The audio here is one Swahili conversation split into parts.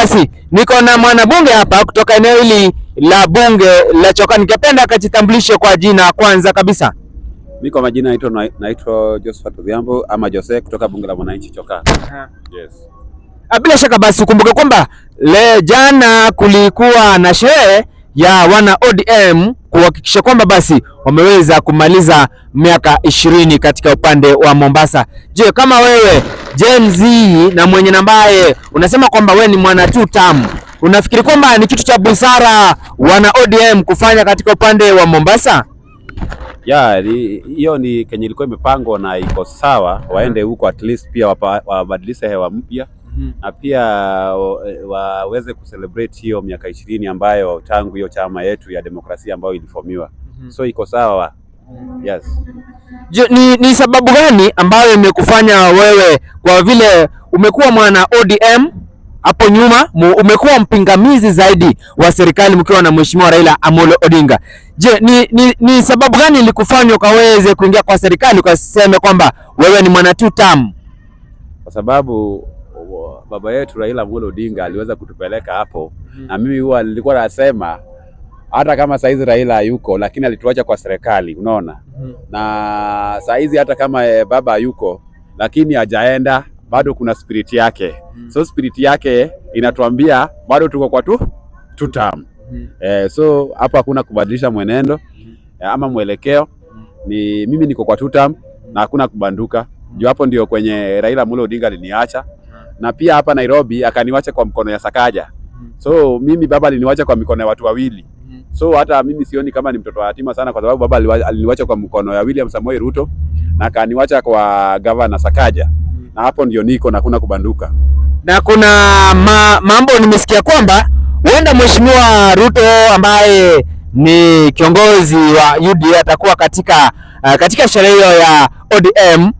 basi niko na mwanabunge hapa kutoka eneo hili la bunge la Chokaa. Ningependa akajitambulishe kwa jina kwanza kabisa. Mimi kwa majina naitwa Josephat Odhiambo ama Jose kutoka bunge la mwananchi Chokaa. Yes. Bila shaka basi ukumbuke kwamba jana kulikuwa na sherehe ya wana ODM kuhakikisha kwamba basi wameweza kumaliza miaka 20 katika upande wa Mombasa. Je, kama wewe Gen Z na mwenye nambaye unasema kwamba wewe ni mwana two term, unafikiri kwamba ni kitu cha busara wana ODM kufanya katika upande wa Mombasa? Hiyo ni kenye ilikuwa imepangwa na iko sawa, waende huko at least pia wabadilishe hewa mpya na pia waweze kucelebrate hiyo miaka 20 ambayo tangu hiyo chama yetu ya demokrasia ambayo iliformiwa. So iko sawa. Yes. Ni sababu gani ambayo imekufanya wewe, kwa vile umekuwa mwana ODM hapo nyuma, umekuwa mpingamizi zaidi wa serikali mkiwa na Mheshimiwa Raila Amolo Odinga? Je, ni sababu gani ilikufanya ukaweze kuingia kwa serikali ukasema kwamba wewe ni mwana two term? Kwa sababu baba yetu Raila Amolo Odinga aliweza kutupeleka hapo. Na mimi huwa nilikuwa nasema hata kama saizi Raila hayuko, lakini alituacha kwa serikali, unaona? Na saizi hata kama baba hayuko, lakini hajaenda, bado kuna spirit yake. So spirit yake inatuambia bado tuko kwa two term. So hapa hakuna kubadilisha mwenendo ama mwelekeo. Mimi niko kwa two term na hakuna kubanduka. Juu hapo ndio kwenye Raila Amolo Odinga aliniacha. Na pia hapa Nairobi akaniwacha kwa mkono ya Sakaja. So mimi baba aliniwacha kwa mikono ya watu wawili. So hata mimi sioni kama ni mtoto wa yatima sana, kwa sababu baba aliniwacha kwa mkono ya William Samoei Ruto na akaniwacha kwa Governor Sakaja. Na hapo ndio niko na kuna kubanduka. Na kuna mambo nimesikia kwamba huenda Mheshimiwa Ruto ambaye ni kiongozi wa UDA atakuwa katika sherehe hiyo ya ODM,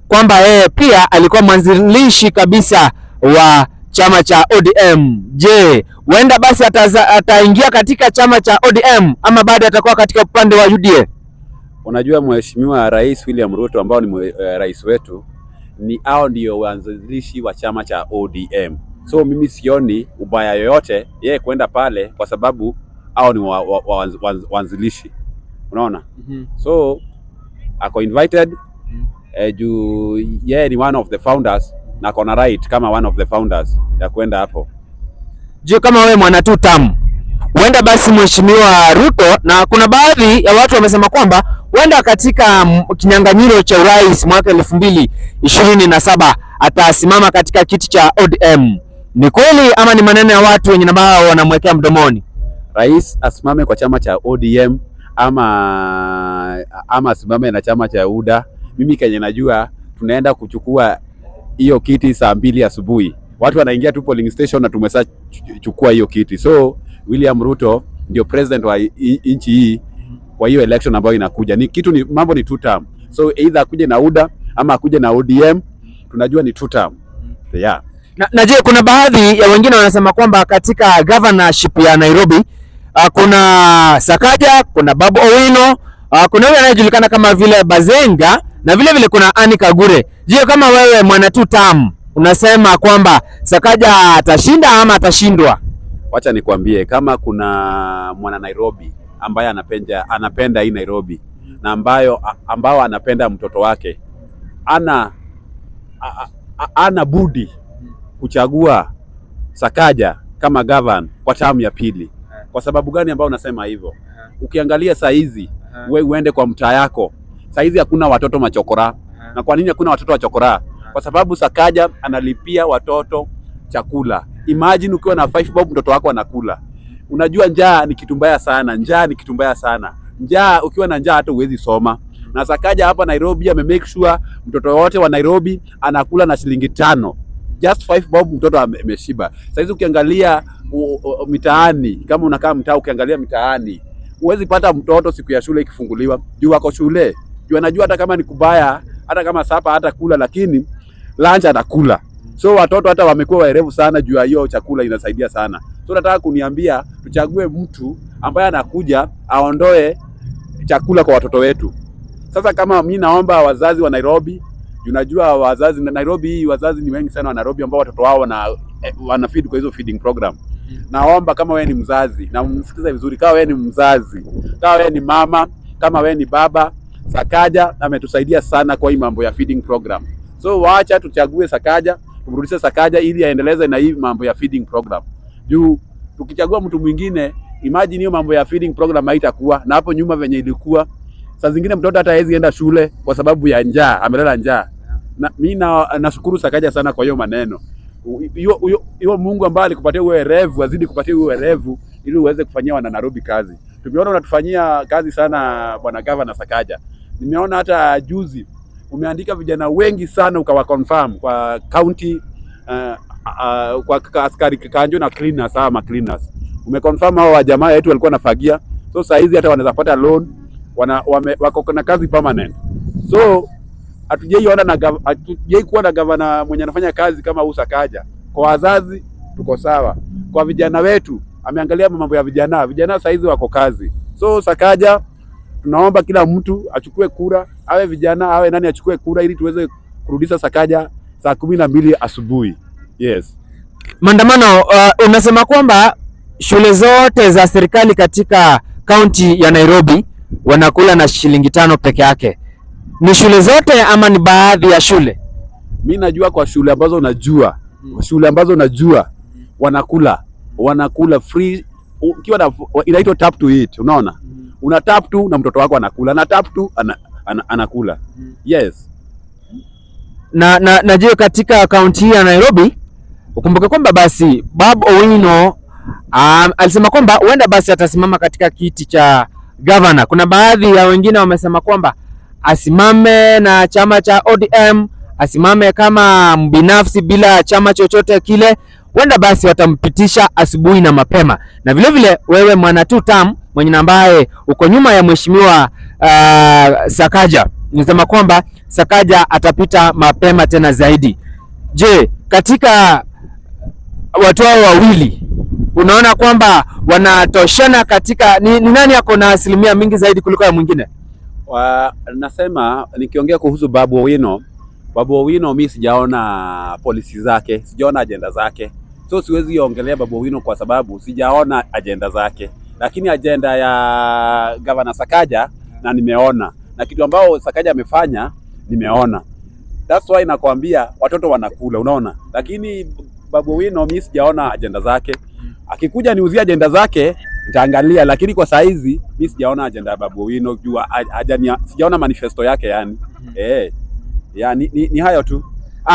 kwamba yeye pia alikuwa mwanzilishi kabisa wa chama cha ODM. Je, huenda basi ataingia katika chama cha ODM ama bado atakuwa katika upande wa UDA? Unajua Mheshimiwa Rais William Ruto ambao ni rais wetu, hao ndio waanzilishi wa chama cha ODM. So mimi sioni ubaya yoyote yeye kwenda pale, kwa sababu hao ni waanzilishi, unaona? So ako invited juu yeye ni one of the founders na kona right kama one of the founders ya kwenda hapo. Je, kama wewe mwana two term, huenda basi Mheshimiwa Ruto, na kuna baadhi ya watu wamesema kwamba huenda katika kinyang'anyiro cha urais mwaka 2027 atasimama katika kiti cha ODM. Ni kweli ama ni maneno ya watu wenye ambao wanamwekea mdomoni? Rais asimame kwa chama cha ODM ama asimame na chama cha UDA. Mimi kenye najua tunaenda kuchukua hiyo kiti saa 2 asubuhi. Watu wanaingia tu polling station na tumesa chukua hiyo kiti. So William Ruto ndio president wa nchi hii kwa hiyo election ambayo inakuja. Mambo ni two term. So either akuje na UDA ama akuje na ODM, tunajua ni two term. Yeah. Na je, kuna baadhi ya wengine wanasema kwamba katika governorship ya Nairobi kuna Sakaja, kuna Babu Owino, kuna yule anayejulikana kama vile Bazenga na vile kuna Anne Kagure. Je, kama wewe mwana two term unasema kwamba Sakaja atashinda ama atashindwa? Wacha nikwambie, kama kuna mwana Nairobi ambaye anapenda hii Nairobi na ambao anapenda mtoto wake, ana budi kuchagua Sakaja kama governor kwa term ya pili. Kwa sababu gani ambao unasema hivyo? Ukiangalia saizi wewe uende kwa mtaa yako, saizi hakuna watoto machokora. Na kwa nini hakuna watoto wa chokora? Kwa sababu Sakaja analipia watoto chakula. Imagine ukiwa na 5 bob mtoto wako anakula. Unajua njaa ni kitu mbaya sana. Njaa, ukiwa na njaa hata huwezi soma. Na Sakaja hapa Nairobi make sure mtoto wote wa Nairobi anakula na shilingi 5. Just 5 bob mtoto ameshiba. Saizi ukiangalia mitaani, kama unakaa mtaa ukiangalia mitaani, huwezi pata mtoto siku ya shule ikifunguliwa juu wako shule. Juu anajua hata kama ni kubaya, hata kama sapa hata kula, lakini lunch atakula. So watoto hata wamekuwa waerevu sana juu ya hiyo chakula inasaidia sana. So nataka kuniambia tuchague mtu ambaye anakuja aondoe chakula kwa watoto wetu. Sasa kama mimi naomba wazazi wa Nairobi, unajua wazazi Nairobi, wazazi ni wengi sana wa Nairobi ambao watoto wao wana feed kwa hizo feeding program. Naomba kama wewe ni mzazi, na msikize vizuri, kama wewe ni mzazi, kama wewe ni mama, kama wewe ni baba, Sakaja ametusaidia sana kwa hii mambo ya feeding program. So waacha tuchague Sakaja, tumrudishe Sakaja ili aendeleze na hii mambo ya feeding program. Juu tukichagua mtu mwingine, imagine hiyo mambo ya feeding program haitakuwa na hapo nyuma venye ilikuwa. Saa zingine mtoto hata hawezi enda shule kwa sababu ya njaa, amelala njaa. Na mimi nashukuru Sakaja sana kwa hiyo maneno. Hiyo Mungu ambaye alikupatia uwerevu azidi kupatia uwerevu ili uweze kufanyia wana Nairobi kazi. Tumeona unatufanyia kazi sana bwana Governor Sakaja. Nimeona hata juzi umeandika vijana wengi sana ukawa confirm kwa county kwa askari kanjo na cleaners ama cleaners. Umeconfirm hao jamaa wetu walikuwa nafagia. So saa hizi hata wanaweza pata loan, wako na kazi permanent. So hatujai kuwa na gavana mwenye anafanya kazi kama huyu Sakaja. Kwa wazazi tuko sawa. Kwa vijana wetu ameangalia mambo ya vijana. Vijana saa hizi wako kazi. So Sakaja, tunaomba kila mtu achukue kura, awe vijana awe nani achukue kura ili tuweze kurudisha Sakaja saa 12 asubuhi. Yes. Maandamano, unasema kwamba shule zote za serikali katika kaunti ya Nairobi wanakula na shilingi 5 peke yake. Ni shule zote ama ni baadhi ya shule? Mimi najua kwa shule ambazo najua, wanakula free, ukiwa na inaitwa tap to eat, unaona? Una tap tu na mtoto wako anakula, na tap tu anakula. Yes. Na je, katika kaunti ya Nairobi ukumbuke kwamba basi Bob Owino alisema kwamba huenda basi atasimama katika kiti cha governor. Kuna baadhi ya wengine wamesema kwamba asimame na chama cha ODM, asimame kama binafsi bila chama chochote kile. Huenda basi watampitisha asubuhi na mapema. Na vile vile wewe mwana two term mwenye ambaye uko nyuma ya mheshimiwa Sakaja, nisema kwamba Sakaja atapita mapema tena zaidi. Je, katika watu hao wawili unaona kwamba wanatoshana katika ni nani ako na asilimia mingi zaidi kuliko ya mwingine? Nasema nikiongea kuhusu Babu Owino mimi sijaona policy zake, sijaona agenda zake. So siwezi ongelea Babu Owino kwa sababu sijaona agenda zake. Lakini agenda ya Governor Sakaja na nimeona. Na kitu ambao Sakaja amefanya nimeona. That's why nakwambia watoto wanakula, unaona? Lakini Babu Owino mimi sijaona agenda zake. Akikuja niuzie agenda zake nitaangalia, lakini kwa saizi mimi sijaona agenda ya Babu Owino, jua sijaona manifesto yake yani. Ni hayo tu.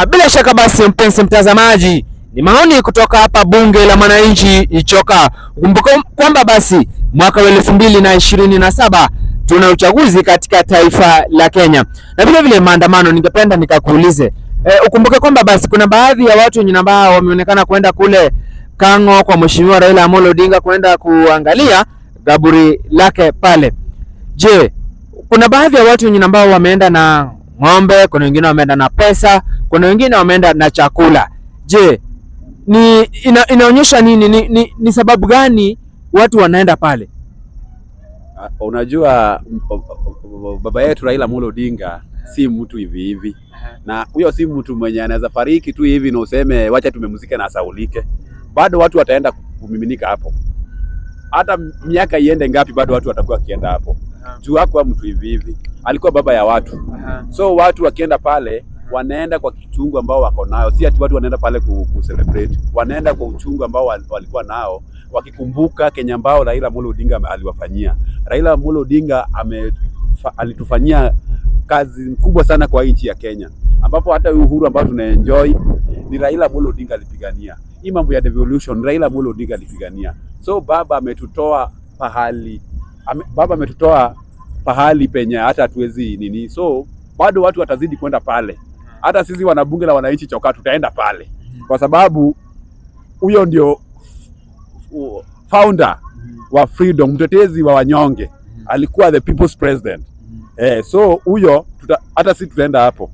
Bila shaka basi mpenzi mtazamaji, ni maoni kutoka hapa bunge la mwananchi Ichoka. Kumbuka kwamba basi mwaka wa 2027 tuna uchaguzi katika taifa la Kenya. Na vile vile maandamano, ningependa nikakuulize, ukumbuke kwamba basi kuna baadhi ya watu wenye ambao wameonekana kwenda kule Kang'o kwa mheshimiwa Raila Amolo Odinga kwenda kuangalia kaburi lake pale. Je, kuna baadhi ya watu wenye ambao wameenda na ng'ombe, kuna wengine wameenda na pesa, kuna wengine wameenda na chakula. Je, inaonyesha nini? Ni sababu gani watu wanaenda pale? Unajua baba yetu Raila Amolo Odinga si mtu hivi. Na huyo si mtu mwenye anaweza fariki tu hivi na useme wacha tumemzika na asaulike. Bado watu wataenda kumiminika hapo. Hata miaka iende ngapi bado watu watakuwa wakienda hapo. Juu hakuwa mtu hivi. Alikuwa baba ya watu. So watu wakienda pale wanaenda kwa kichungu ambao wako nayo. Si ati watu wanaenda pale celebrate. Wanaenda kwa uchungu ambao walikuwa nao, wakikumbuka Kenya ambao Raila Amolo Odinga aliwafanyia. Raila Amolo Odinga alitufanyia kazi kubwa sana kwa nchi ya Kenya, ambapo hata uhuru ambao tunaenjoy ni Raila Amolo Odinga alipigania. Hii mambo ya devolution Raila Amolo Odinga alipigania. So baba ametutoa pahali penye hata hatuwezi nini. So bado watu watazidi kwenda pale. Hata sisi wanabunge la wananchi Choka tutaenda pale. Kwa sababu huyo ndio founder wa freedom, mtetezi wa wanyonge. Alikuwa the people's president. So huyo hata sisi tutaenda hapo.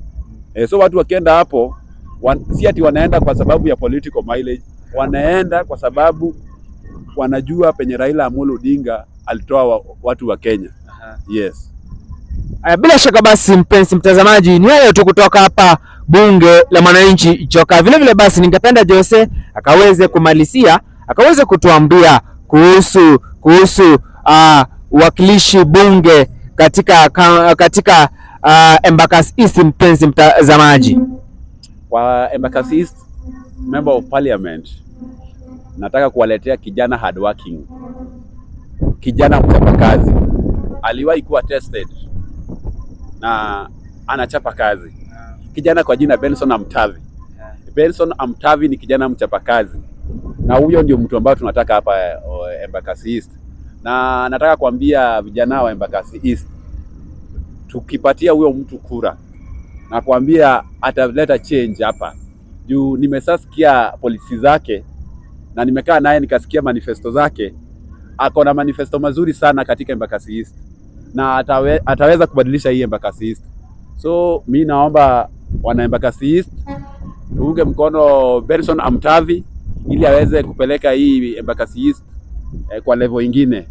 So watu wakienda hapo si ati wanaenda kwa sababu ya political mileage, wanaenda kwa sababu wanajua penye Raila Amolo Odinga alitoa watu wa Kenya. Yes. Bila shaka basi mpenzi mtazamaji, ni hayo tu kutoka hapa bunge la mwananchi Chokaa. Vile vile basi ningependa Jose akaweze kumalizia, akaweze kutuambia kuhusu uwakilishi bunge katika Embakasi East. Mpenzi mtazamaji, kwa Embakasi East member of parliament, nataka kuwaletea kijana hardworking, kijana mchapakazi, aliwahi kuwa tested na anachapa kazi. Kijana kwa jina Benson Amtavi. Benson Amtavi ni kijana mchapakazi, na huyo ndio mtu ambaye tunataka hapa Embakasi East. Na nataka kuambia vijana wa Embakasi East, tukipatia huyo mtu kura, na kuambia ataleta change hapa. Juu nimesasikia polisi zake na nimekaa naye nikasikia manifesto zake. Ako na manifesto mazuri sana katika Embakasi East, na ataweza kubadilisha hii Embakasi East. So mi naomba wana Embakasi East tuunge mkono Benson Amtavi ili aweze kupeleka hii Embakasi East kwa level ingine.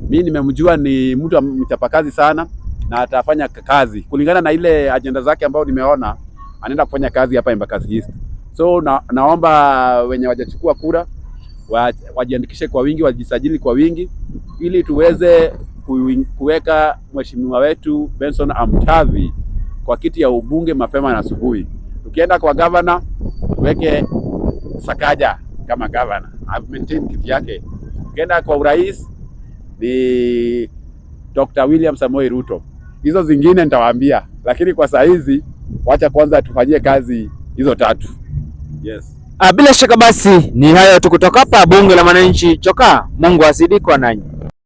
Mi nimemjua ni mtu mchapakazi sana, na atafanya kazi kulingana na ile agenda zake ambao nimeona anaenda kufanya kazi hapa Embakasi East. So naomba wenye wajachukua kura wajiandikishe kwa wingi, wajisajili kwa wingi ili tuweze kuweka mheshimiwa wetu Benson Amtavi kwa kiti ya ubunge mapema na asubuhi. Tukienda kwa governor tuweke Sakaja kama governor, have maintain kiti yake. Tukienda kwa urais ni Dr. William Samoei Ruto. Hizo zingine nitawaambia, lakini kwa saa hizi wacha kwanza tufanyie kazi hizo tatu. Yes. Bila shaka basi ni hayo tu kutoka hapa bunge la mwananchi Chokaa. Mungu azidi kuwa nanyi.